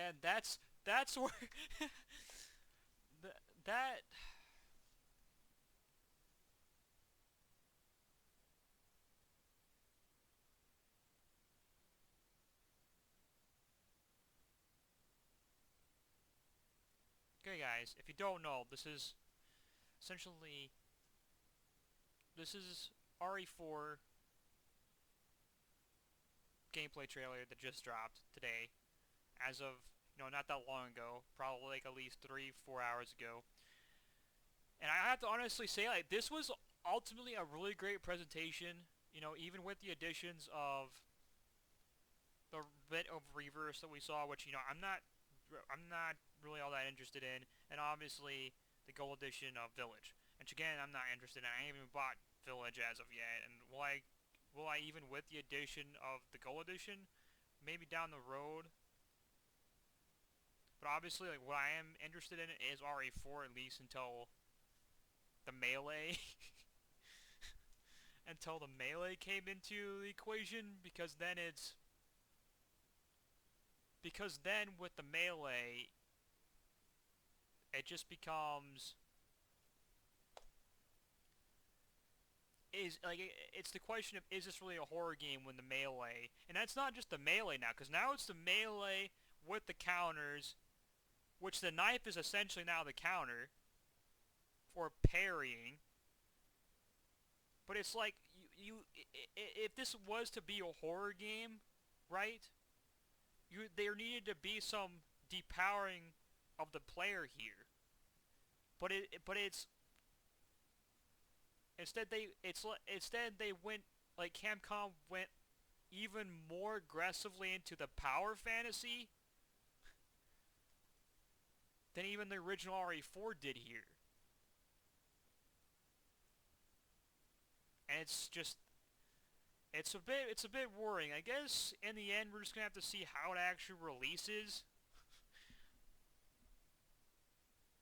and that's where th that. Okay, guys, if you don't know, essentially this is RE4 gameplay trailer that just dropped today, as of not that long ago, probably like at least 3-4 hours ago. And I have to honestly say, like, this was ultimately a really great presentation. Even with the additions of the bit of reverse that we saw, which I'm not really all that interested in, and obviously the gold edition of Village, which again I'm not interested in. I haven't even bought Village as of yet, and will I even with the addition of the gold edition, maybe down the road. But obviously, like, what I am interested in is RE4, at least until the melee until the melee came into the equation, because then with the melee it just becomes is like it's the question of, is this really a horror game when the melee, and that's not just the melee now, because now it's the melee with the counters, which the knife is essentially now the counter for parrying. But it's like if this was to be a horror game, right? There needed to be some depowering of the player here. But it's instead they went, like, Capcom went even more aggressively into the power fantasy than even the original RE4 did here. And it's a bit worrying. I guess in the end we're just gonna have to see how it actually releases,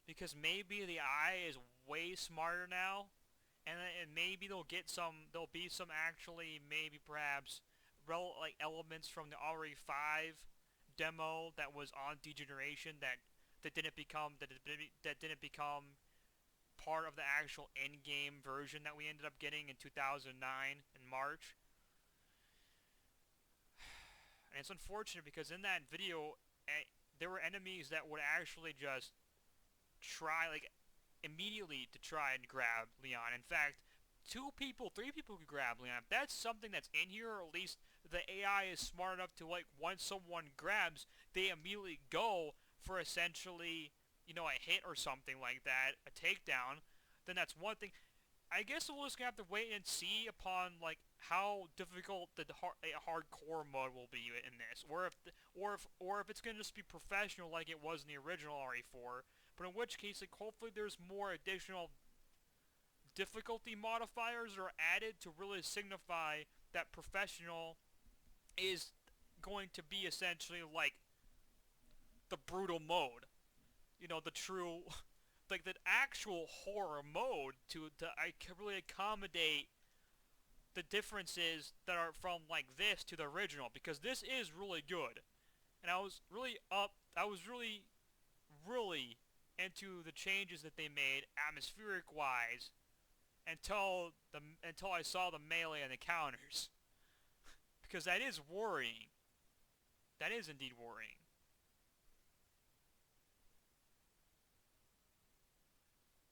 because maybe the AI is way smarter now, and maybe there'll be some actually, maybe perhaps like elements from the RE5 demo that was on Degeneration that didn't become part of the actual in-game version that we ended up getting in 2009 in March. And it's unfortunate because in that video, there were enemies that would actually just try, like, immediately to try and grab Leon. In fact, 2 people, 3 people could grab Leon. If that's something that's in here, or at least the AI is smart enough to, like, once someone grabs, they immediately go for essentially, a hit or something like that, a takedown, then that's one thing. I guess we'll just have to wait and see upon, like, how difficult a hardcore mode will be in this, or if it's gonna just be professional like it was in the original RE4. But in which case, like, hopefully there's more additional difficulty modifiers are added to really signify that professional is going to be essentially like the brutal mode. The true, like, the actual horror mode to really accommodate the differences that are from, like, this to the original, because this is really good. And I was really into the changes that they made atmospheric wise until I saw the melee and the counters, because that is worrying. That is indeed worrying.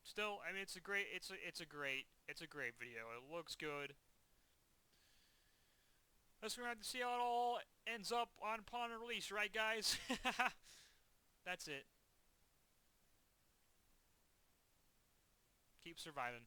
Still, I mean, it's a great video. It looks good. Let's gonna have to see how it all ends up upon release, right, guys? That's it. Keep surviving.